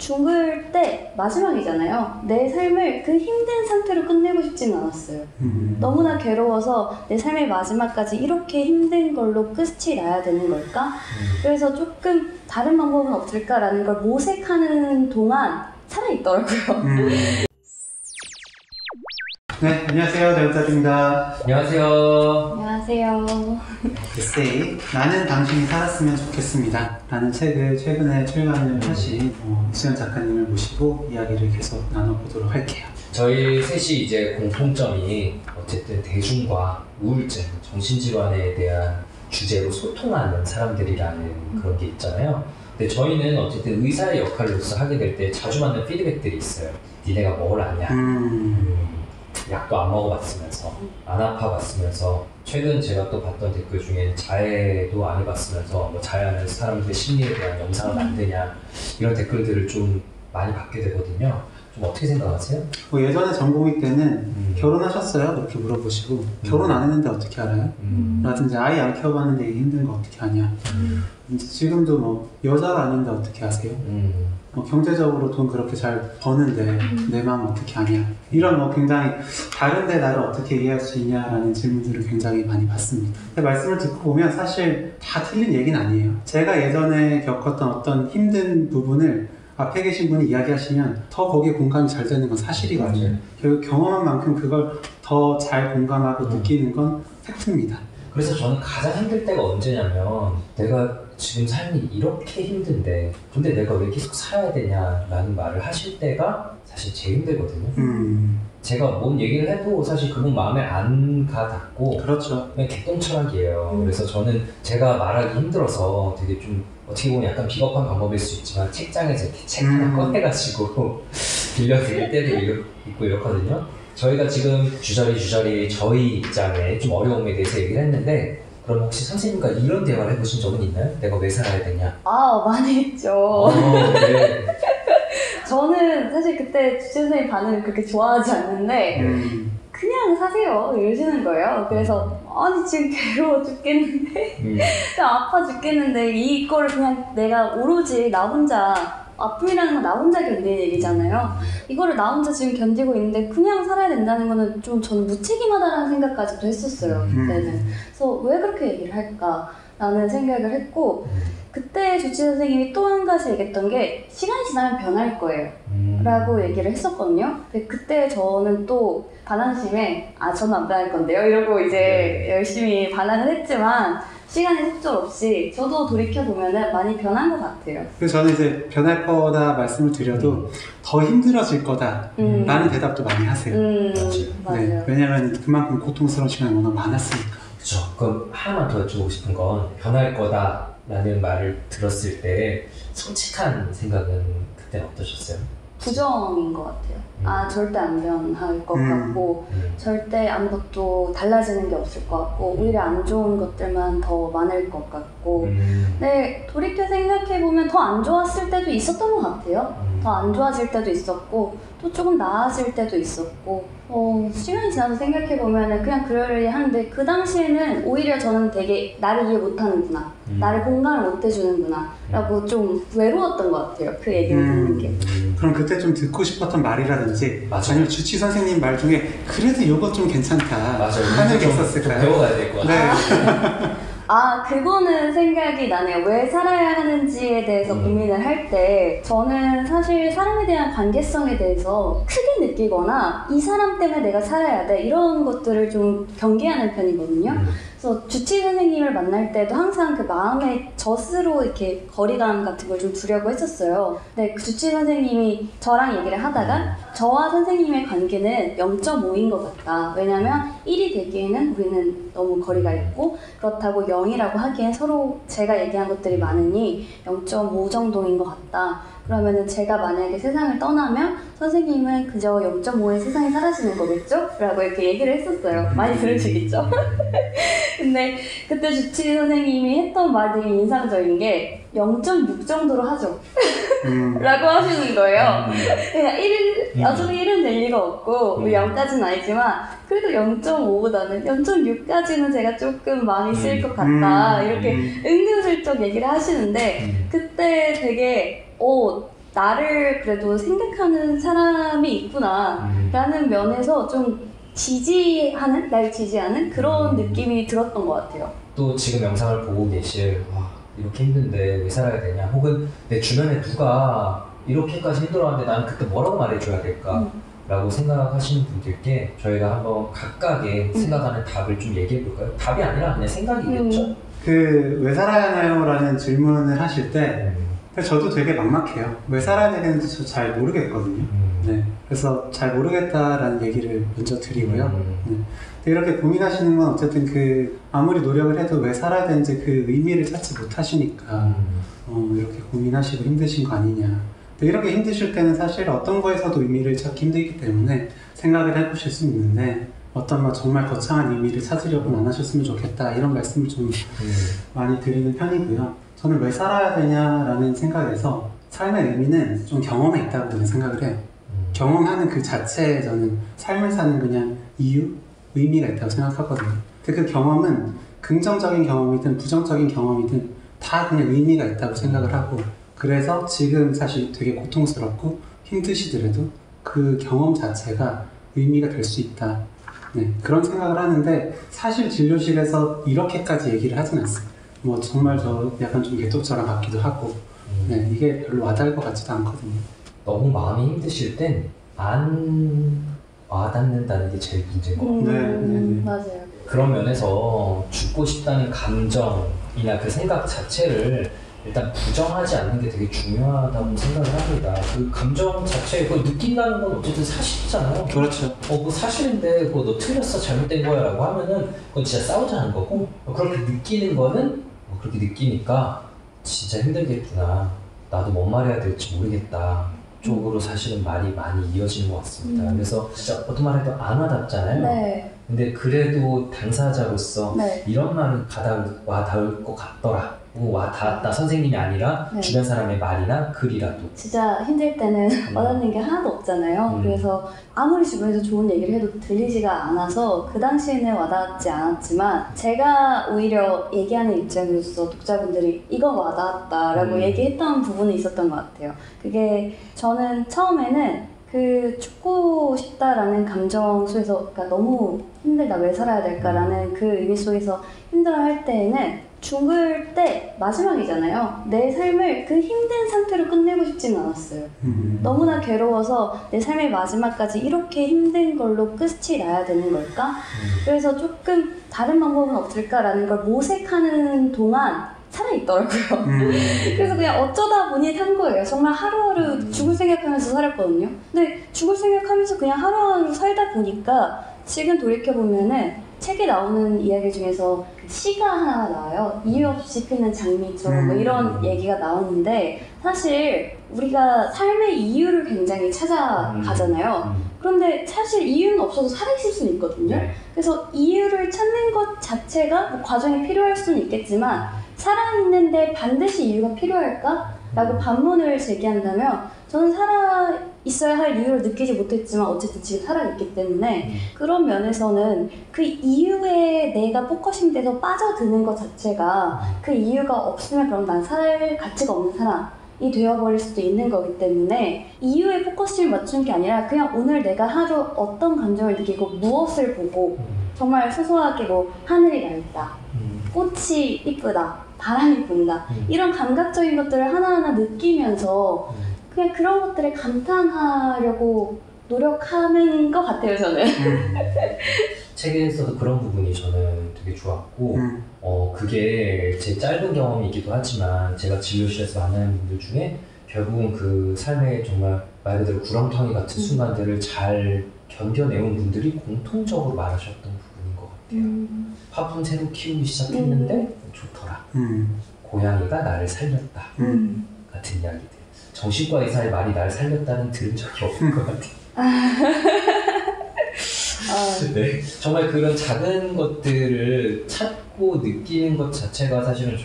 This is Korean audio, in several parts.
죽을 때 마지막이잖아요. 내 삶을 그 힘든 상태로 끝내고 싶지는 않았어요. 너무나 괴로워서 내 삶의 마지막까지 이렇게 힘든 걸로 끝이 나야 되는 걸까? 그래서 조금 다른 방법은 없을까라는 걸 모색하는 동안 살아있더라고요. 네, 안녕하세요. 대우타입니다. 안녕하세요. 안녕하세요. 에세이 나는 당신이 살았으면 좋겠습니다 라는 책을 최근에 출간을 하신 이수연 작가님을 모시고 이야기를 계속 나눠보도록 할게요. 저희 셋이 이제 공통점이 어쨌든 대중과 우울증, 정신질환에 대한 주제로 소통하는 사람들이라는 그런 게 있잖아요. 근데 저희는 어쨌든 의사의 역할로서 하게 될 때 자주 받는 피드백들이 있어요. 니네가 뭘 아냐? 약도 안 먹어봤으면서 안 아파봤으면서 최근 제가 또 봤던 댓글 중에 자해도 안 해봤으면서 뭐 자해하는 사람들의 심리에 대한 영상을 만드냐 이런 댓글들을 좀 많이 받게 되거든요. 좀 어떻게 생각하세요? 예전에 전공의 때는 결혼하셨어요? 그렇게 물어보시고 결혼 안 했는데 어떻게 알아요? 라든지 아이 안 키워봤는데 이게 힘든 거 어떻게 아냐? 지금도 뭐 여자가 아닌데 어떻게 아세요? 경제적으로 돈 그렇게 잘 버는데 내 마음 어떻게 아냐? 이런 굉장히 다른데 나를 어떻게 이해할 수 있냐라는 질문들을 굉장히 많이 받습니다. 근데 말씀을 듣고 보면 사실 다 틀린 얘기는 아니에요. 제가 예전에 겪었던 어떤 힘든 부분을 앞에 계신 분이 이야기하시면 더 거기에 공감이 잘 되는 건 사실이거든요. 결국 경험한 만큼 그걸 더 잘 공감하고 느끼는 건 팩트입니다. 그래서 저는 가장 힘들 때가 언제냐면 내가 지금 삶이 이렇게 힘든데 근데 내가 왜 계속 살아야 되냐라는 말을 하실 때가 사실 제일 힘들거든요. 제가 뭔 얘기를 해도 사실 그분 마음에 안 가닿고 그렇죠. 그냥 개똥철학이에요. 그래서 저는 제가 말하기 힘들어서 되게 좀 어떻게 보면 약간 비겁한 방법일 수 있지만 책장에서 이렇게 책 하나 꺼내가지고 빌려드릴 때도 있고 이렇거든요. 저희가 지금 주저리 저희 입장에 좀 어려움에 대해서 얘기를 했는데 그럼 혹시 선생님과 이런 대화를 해보신 적은 있나요? 내가 왜 살아야 되냐? 많이 했죠. 네. 저는 사실 그때 주치 선생님 반응을 그렇게 좋아하지 않는데 그냥 사세요 이러시는 거예요. 그래서 아니 지금 괴로워 죽겠는데 그냥 아파 죽겠는데 이거를 그냥 내가 오로지 나 혼자 아픔이라는 건 나 혼자 견디는 얘기잖아요. 이거를 나 혼자 지금 견디고 있는데 그냥 살아야 된다는 거는 좀 저는 무책임하다는 생각까지도 했었어요. 그때는. 그래서 왜 그렇게 얘기를 할까라는 생각을 했고 그때 주치 선생님이 또 한 가지 얘기했던 게 시간이 지나면 변할 거예요 라고 얘기를 했었거든요. 근데 그때 저는 또 반항심에 저는 안 변할 건데요 이러고 이제 열심히 반항을 했지만 시간이 속절없이 저도 돌이켜보면 많이 변한 것 같아요. 그래서 저는 이제 변할 거다 말씀을 드려도 더 힘들어질 거다 라는 대답도 많이 하세요. 맞아요. 네, 왜냐면 그만큼 고통스러운 시간이 워낙 많았으니까. 그렇죠. 그럼 하나만 더 여쭤보고 싶은 건 변할 거다 라는 말을 들었을 때 솔직한 생각은 그때 어떠셨어요? 부정인 것 같아요. 절대 안 변할 것 같고 절대 아무것도 달라지는 게 없을 것 같고 오히려 안 좋은 것들만 더 많을 것 같고 근데 돌이켜 생각해보면 더 안 좋았을 때도 있었던 것 같아요. 더 안 좋아질 때도 있었고 또 조금 나아질 때도 있었고 시간이 지나서 생각해보면 그냥 그러려니 하는데 그 당시에는 오히려 저는 되게 나를 이해 못하는구나 나를 공감을 못해주는구나 라고 좀 외로웠던 것 같아요. 그 얘기를 듣는 게. 그럼 그때 좀 듣고 싶었던 말이라든지 아니면 주치 선생님 말 중에 그래도 이것 좀 괜찮다 하는 게 있었을까요? 배워가야 될 것 같아요. 네. 그거는 생각이 나네요. 왜 살아야 하는지에 대해서 고민을 할 때 저는 사실 사람에 대한 관계성에 대해서 크게 느끼거나 이 사람 때문에 내가 살아야 돼 이런 것들을 좀 경계하는 편이거든요. 그래서 주치 선생님을 만날 때도 항상 그 마음의 젖으로 이렇게 거리감 같은 걸 좀 두려고 했었어요. 근데 그 주치 선생님이 저랑 얘기를 하다가 저와 선생님의 관계는 0.5인 것 같다. 왜냐면 1이 되기에는 우리는 너무 거리가 있고 그렇다고 0이라고 하기엔 서로 제가 얘기한 것들이 많으니 0.5 정도인 것 같다. 그러면은 제가 만약에 세상을 떠나면 선생님은 그저 0.5의 세상에 사라지는 거겠죠? 라고 이렇게 얘기를 했었어요. 많이 들으시겠죠? 근데 그때 주치 선생님이 했던 말 되게 인상적인 게 0.6 정도로 하죠. 라고 하시는 거예요. 그냥 1은 될 리가 없고 0까지는 아니지만 그래도 0.5보다는 0.6까지는 제가 조금 마음이 쓰일 것 같다. 이렇게 은근슬쩍 얘기를 하시는데 그때 되게 나를 그래도 생각하는 사람이 있구나 라는 면에서 좀 날 지지하는 그런 느낌이 들었던 것 같아요. 또 지금 영상을 보고 계실 와, 이렇게 힘든데 왜 살아야 되냐, 혹은 내 주변에 누가 이렇게까지 힘들어하는데 나는 그때 뭐라고 말해줘야 될까 라고 생각하시는 분들께 저희가 한번 각각의 생각하는 답을 좀 얘기해 볼까요? 답이 아니라 그냥 생각이겠죠? 그 왜 살아야 하나요? 라는 질문을 하실 때 저도 되게 막막해요. 왜 살아야 되는지 저 잘 모르겠거든요. 네, 그래서 잘 모르겠다라는 얘기를 먼저 드리고요. 네. 이렇게 고민하시는 건 어쨌든 그 아무리 노력을 해도 왜 살아야 되는지 그 의미를 찾지 못하시니까 이렇게 고민하시고 힘드신 거 아니냐. 이렇게 힘드실 때는 사실 어떤 거에서도 의미를 찾기 힘들기 때문에 생각을 해보실 수 있는데 어떤 뭐 정말 거창한 의미를 찾으려고는 안 하셨으면 좋겠다 이런 말씀을 좀 많이 드리는 편이고요. 저는 왜 살아야 되냐라는 생각에서 삶의 의미는 좀 경험에 있다고 저는 생각을 해요. 경험하는 그 자체에 저는 삶을 사는 그냥 이유, 의미가 있다고 생각하거든요. 근데 그 경험은 긍정적인 경험이든 부정적인 경험이든 다 그냥 의미가 있다고 생각을 하고 그래서 지금 사실 되게 고통스럽고 힘드시더라도 그 경험 자체가 의미가 될 수 있다. 네, 그런 생각을 하는데 사실 진료실에서 이렇게까지 얘기를 하진 않습니다. 뭐 정말 저 약간 좀 개떡처럼 같기도 하고 네, 이게 별로 와닿을 것 같지도 않거든요. 너무 마음이 힘드실 땐 안 와닿는다는 게 제일 문제인 것 같아요. 네. 맞아요. 그런 면에서 죽고 싶다는 감정이나 그 생각 자체를 일단 부정하지 않는 게 되게 중요하다고 생각을 합니다. 그 감정 자체, 그걸 느낀다는 건 어쨌든 사실이잖아요. 그렇죠. 그거 사실인데, 그거 너 틀렸어, 잘못된 거야 라고 하면은 그건 진짜 싸우자는 거고, 그렇게 느끼는 거는 그렇게 느끼니까 진짜 힘들겠구나, 나도 뭔 말해야 될지 모르겠다 쪽으로 사실은 말이 많이 이어지는 것 같습니다. 그래서 진짜 어떤 말 해도 안 와닿잖아요. 네. 근데 그래도 당사자로서 네. 이런 이런 말은 와닿을 것 같더라, 와닿았다, 선생님이 아니라 네. 주변 사람의 말이나 글이라도. 진짜 힘들 때는 와닿는 게 하나도 없잖아요. 그래서 아무리 주변에서 좋은 얘기를 해도 들리지가 않아서 그 당시에는 와닿지 않았지만 제가 오히려 얘기하는 입장으로서 독자분들이 이건 와닿았다라고 얘기했던 부분이 있었던 것 같아요. 그게 저는 처음에는 그 죽고 싶다라는 감정 속에서, 그러니까 너무 힘들다, 왜 살아야 될까라는 그 의미 속에서 힘들어할 때에는 죽을 때 마지막이잖아요. 내 삶을 그 힘든 상태로 끝내고 싶지는 않았어요. 너무나 괴로워서 내 삶의 마지막까지 이렇게 힘든 걸로 끝이 나야 되는 걸까? 그래서 조금 다른 방법은 없을까라는 걸 모색하는 동안 살아있더라고요. 그래서 그냥 어쩌다 보니 산 거예요. 정말 하루하루 죽을 생각하면서 살았거든요. 근데 죽을 생각하면서 그냥 하루하루 살다 보니까 지금 돌이켜보면은 책에 나오는 이야기 중에서 시가 하나 나와요. 이유 없이 피는 장미처럼 뭐 이런 얘기가 나오는데 사실 우리가 삶의 이유를 굉장히 찾아가잖아요. 그런데 사실 이유는 없어도 살아있을 수는 있거든요. 그래서 이유를 찾는 것 자체가 뭐 과정이 필요할 수는 있겠지만 살아있는데 반드시 이유가 필요할까? 라고 반문을 제기한다면 저는 살아있어야 할 이유를 느끼지 못했지만 어쨌든 지금 살아있기 때문에 그런 면에서는 그 이유에 내가 포커싱 돼서 빠져드는 것 자체가 그 이유가 없으면 그럼 난 살 가치가 없는 사람이 되어버릴 수도 있는 거기 때문에 이유에 포커싱을 맞춘 게 아니라 그냥 오늘 내가 하루 어떤 감정을 느끼고 무엇을 보고 정말 소소하게 뭐 하늘이 맑다, 꽃이 이쁘다, 바람이 분다 이런 감각적인 것들을 하나하나 느끼면서 그냥 그런 것들에 감탄하려고 노력하는 것 같아요, 저는. 책에서도 그런 부분이 저는 되게 좋았고 그게 제 짧은 경험이기도 하지만 제가 진료실에서 만나는 분들 중에 결국은 그 삶의 정말 말 그대로 구렁텅이 같은 순간들을 잘 견뎌내온 분들이 공통적으로 말하셨던 부분인 것 같아요. 화분 새로 키우기 시작했는데 좋더라, 고양이가 나를 살렸다 같은 이야기들. 정신과 의사의 말이 나를 살렸다는 들은 적이 없는 것 같아요. 네, 정말 그런 작은 것들을 찾고 느끼는 것 자체가 사실은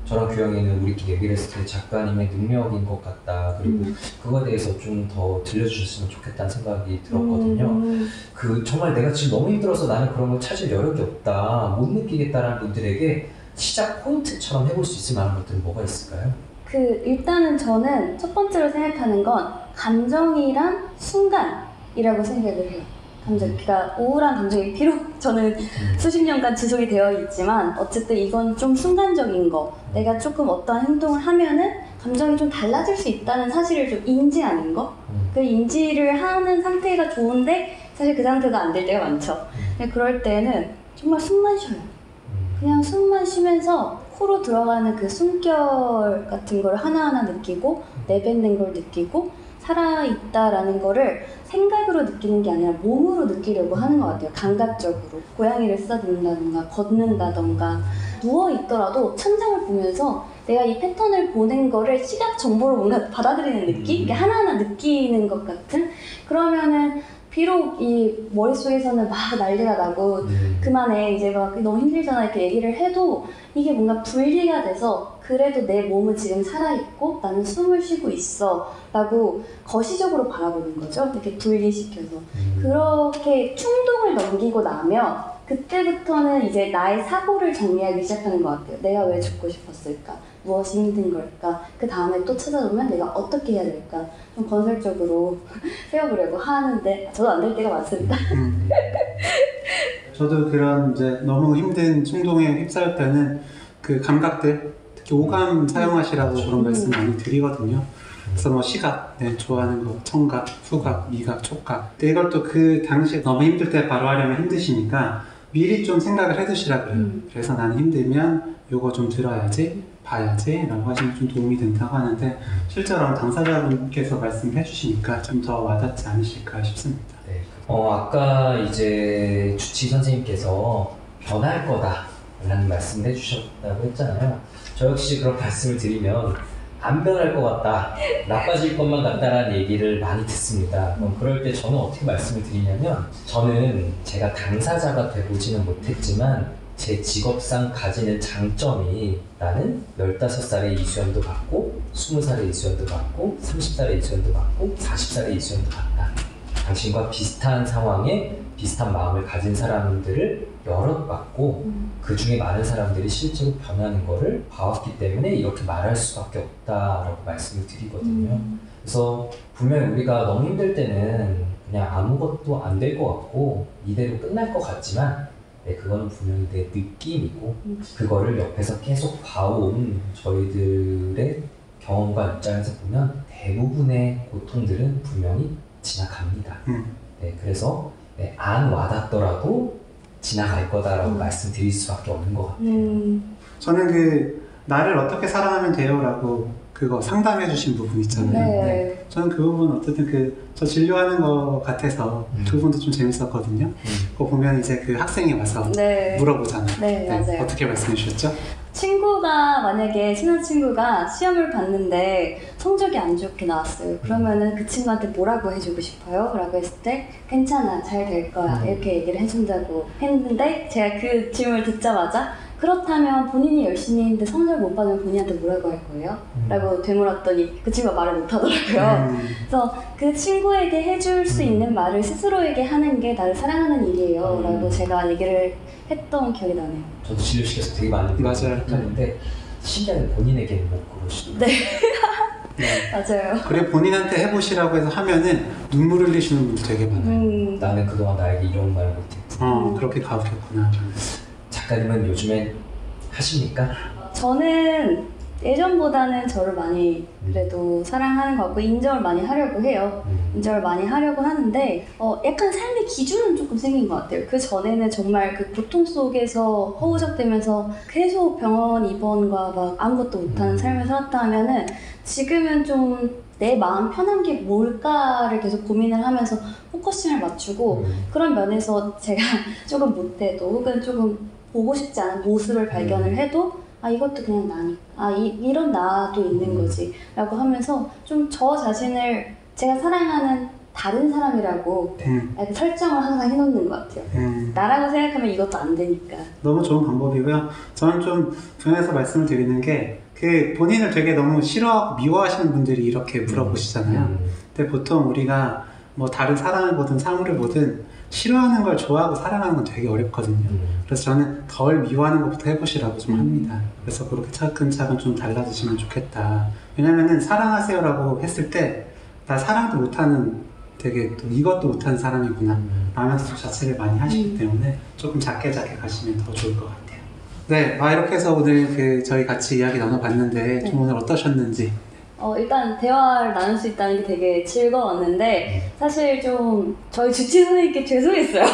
저랑 규영이는 우리끼리 얘기를 했을 때 작가님의 능력인 것 같다. 그리고 그거에 대해서 좀 더 들려주셨으면 좋겠다는 생각이 들었거든요. 정말 내가 지금 너무 힘들어서 나는 그런 걸 찾을 여력이 없다, 못 느끼겠다라는 분들에게 시작 포인트처럼 해볼 수 있을 만한 것들은 뭐가 있을까요? 일단은 저는 첫 번째로 생각하는 건 감정이란 순간이라고 생각을 해요. 그러니까 우울한 감정이 비록 저는 수십 년간 지속이 되어 있지만 어쨌든 이건 좀 순간적인 거. 내가 조금 어떠한 행동을 하면은 감정이 좀 달라질 수 있다는 사실을 좀 인지하는 거. 그 인지를 하는 상태가 좋은데 사실 그 상태가 안 될 때가 많죠. 근데 그럴 때는 정말 숨만 쉬어요. 그냥 숨만 쉬면서 코로 들어가는 그 숨결 같은 걸 하나하나 느끼고 내뱉는 걸 느끼고 살아있다라는 거를 생각으로 느끼는 게 아니라 몸으로 느끼려고 하는 것 같아요. 감각적으로. 고양이를 쓰다듬는다던가 걷는다던가 누워있더라도 천장을 보면서 내가 이 패턴을 보는 거를 시각 정보로 뭔가 받아들이는 느낌? 이게 하나하나 느끼는 것 같은? 그러면은 비록 이 머릿속에서는 막 난리가 나고 그만해 이제 막 너무 힘들잖아 이렇게 얘기를 해도 이게 뭔가 분리가 돼서 그래도 내 몸은 지금 살아있고 나는 숨을 쉬고 있어 라고 거시적으로 바라보는 거죠. 이렇게 분리시켜서 그렇게 충동을 넘기고 나면 그때부터는 이제 나의 사고를 정리하기 시작하는 것 같아요. 내가 왜 죽고 싶었을까? 무엇이 힘든 걸까? 그 다음에 또 찾아보면 내가 어떻게 해야 될까? 좀 건설적으로 세워보려고 하는데 저도 안 될 때가 많습니다. 저도 그런 이제 너무 힘든 충동에 휩싸일 때는 그 감각들, 특히 오감 사용하시라고 그런 말씀 많이 드리거든요. 그래서 뭐 시각, 좋아하는 거, 청각, 후각, 미각, 촉각. 근데 이걸 또 그 당시에 너무 힘들 때 바로 하려면 힘드시니까 미리 좀 생각을 해두시라 그래요. 그래서 나는 힘들면 요거 좀 들어야지, 봐야지 라고 하시면 좀 도움이 된다고 하는데 실제로 당사자분께서 말씀해 주시니까 좀 더 와닿지 않으실까 싶습니다. 네. 아까 이제 주치 선생님께서 변할 거다 라는 말씀을 해주셨다고 했잖아요. 저 역시 그런 말씀을 드리면 안 변할 것 같다, 나빠질 것만 같다라는 얘기를 많이 듣습니다. 그럴 때 저는 어떻게 말씀을 드리냐면 저는 제가 당사자가 돼보지는 못했지만 제 직업상 가지는 장점이 나는 15살에 이수연도 받고 20살에 이수연도 받고 30살에 이수연도 받고 40살에 이수연도 받다. 당신과 비슷한 상황에 비슷한 마음을 가진 사람들을 여럿 봤고 그 중에 많은 사람들이 실제로 변하는 거를 봐왔기 때문에 이렇게 말할 수밖에 없다라고 말씀을 드리거든요. 그래서 분명히 우리가 너무 힘들 때는 그냥 아무것도 안 될 것 같고 이대로 끝날 것 같지만 그거는 분명히 내 느낌이고 그거를 옆에서 계속 봐온 저희들의 경험과 입장에서 보면 대부분의 고통들은 분명히 지나갑니다. 그래서 안 와닿더라도 지나갈 거다라고 말씀드릴 수밖에 없는 것 같아요. 저는 그 나를 어떻게 사랑하면 돼요 라고 그거 상담해 주신 부분 있잖아요. 네. 저는 그 부분 어쨌든 저 진료하는 거 같아서 두 분도 좀 재밌었거든요. 그거 보면 이제 그 학생이 와서 물어보잖아요. 네, 맞아요. 어떻게 말씀해 주셨죠? 친구가 만약에 친한 친구가 시험을 봤는데 성적이 안 좋게 나왔어요. 그러면은 그 친구한테 뭐라고 해주고 싶어요? 라고 했을 때 괜찮아, 잘 될 거야 이렇게 얘기를 해준다고 했는데 제가 그 질문을 듣자마자 그렇다면 본인이 열심히 했는데 성적을 못 받으면 본인한테 뭐라고 할 거예요? 라고 되물었더니 그 친구가 말을 못 하더라고요. 그래서 그 친구에게 해줄 수 있는 말을 스스로에게 하는 게 나를 사랑하는 일이에요 라고 제가 얘기를 했던 기억이 나네요. 저도 진료실에서 되게 많이 했는데 신기하게 본인에게는 못 그러시더라고요. 네. 맞아요. 그래 본인한테 해보시라고 해서 하면은 눈물 흘리시는 분들 되게 많아요. 나는 그동안 나에게 이런 말 못했구나. 그렇게 가보셨구나. 작가님은 요즘엔 하십니까? 저는 예전보다는 저를 많이 그래도 사랑하는 것 같고 인정을 많이 하려고 해요. 인정을 많이 하려고 하는데 약간 삶의 기준은 조금 생긴 것 같아요. 그 전에는 정말 그 고통 속에서 허우적대면서 계속 병원 입원과 막 아무것도 못하는 삶을 살았다 하면은 지금은 좀 내 마음 편한 게 뭘까를 계속 고민을 하면서 포커싱을 맞추고 그런 면에서 제가 조금 못해도 혹은 조금 보고 싶지 않은 모습을 발견을 해도 이것도 그냥 나니까 이런 나도 있는 거지 라고 하면서 좀 저 자신을 제가 사랑하는 다른 사람이라고 설정을 항상 해놓는 것 같아요. 나라고 생각하면 이것도 안 되니까. 너무 좋은 방법이고요. 저는 좀 분야에서 말씀을 드리는 게 그 본인을 되게 너무 싫어하고 미워하시는 분들이 이렇게 물어보시잖아요. 근데 보통 우리가 뭐 다른 사람을 보든 사물을 보든 싫어하는 걸 좋아하고 사랑하는 건 되게 어렵거든요. 그래서 저는 덜 미워하는 것부터 해보시라고 좀 합니다. 그래서 그렇게 차근차근 좀 달라지시면 좋겠다. 왜냐면은 사랑하세요라고 했을 때 나 사랑도 못하는 되게 또 이것도 못하는 사람이구나 라면서 자책을 많이 하시기 때문에 조금 작게 가시면 더 좋을 것 같아요. 네, 이렇게 해서 오늘 저희 같이 이야기 나눠봤는데 좀 오늘 어떠셨는지. 일단 대화를 나눌 수 있다는 게 되게 즐거웠는데 사실 좀 저희 주치 선생님께 죄송했어요.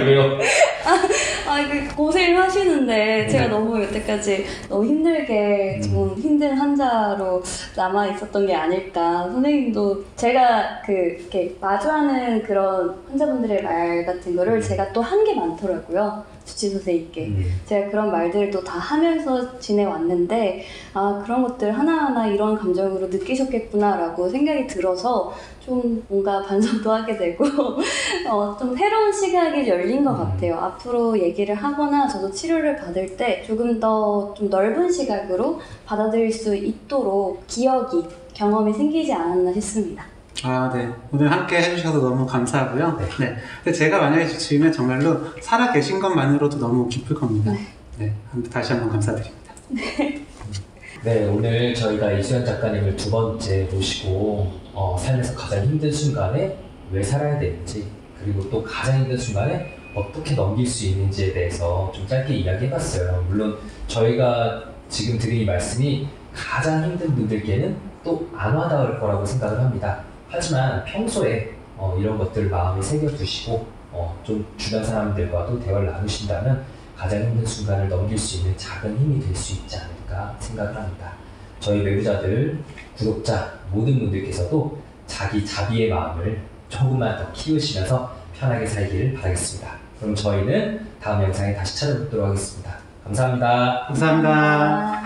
왜요? 고생을 하시는데 제가 너무 여태까지 너무 힘들게 좀 힘든 환자로 남아 있었던 게 아닐까. 선생님도 제가 이렇게 마주하는 그런 환자분들의 말 같은 거를 제가 또 한 게 많더라고요. 주치 선생님께 제가 그런 말들도 다 하면서 지내왔는데 그런 것들 하나하나 이런 감정으로 느끼셨겠구나 라고 생각이 들어서 좀 뭔가 반성도 하게 되고 좀 새로운 시각이 열린 것 같아요. 앞으로 얘기를 하거나 저도 치료를 받을 때 조금 더 좀 넓은 시각으로 받아들일 수 있도록 경험이 생기지 않았나 싶습니다. 네. 오늘 함께 해주셔서 너무 감사하고요. 네. 근데 제가 만약에 지으면 정말로 살아 계신 것만으로도 너무 기쁠 겁니다. 네. 다시 한번 감사드립니다. 네, 오늘 저희가 이수연 작가님을 두 번째 모시고 삶에서 가장 힘든 순간에 왜 살아야 되는지, 그리고 또 가장 힘든 순간에 어떻게 넘길 수 있는지에 대해서 좀 짧게 이야기해봤어요. 물론 저희가 지금 드린 이 말씀이 가장 힘든 분들께는 또 안 와닿을 거라고 생각을 합니다. 하지만 평소에 이런 것들을 마음에 새겨두시고 좀 주변 사람들과도 대화를 나누신다면 가장 힘든 순간을 넘길 수 있는 작은 힘이 될 수 있지 않을까 생각을 합니다. 저희 매부자들, 구독자 모든 분들께서도 자기 자비의 마음을 조금만 더 키우시면서 편하게 살기를 바라겠습니다. 그럼 저희는 다음 영상에 다시 찾아뵙도록 하겠습니다. 감사합니다. 감사합니다.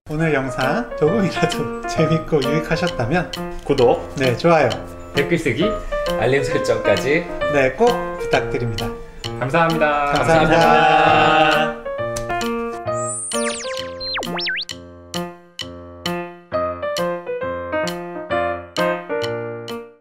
오늘 영상 조금이라도 재밌고 유익하셨다면 구독, 좋아요, 댓글 쓰기, 알림 설정까지 꼭 부탁드립니다. 감사합니다. 감사합니다.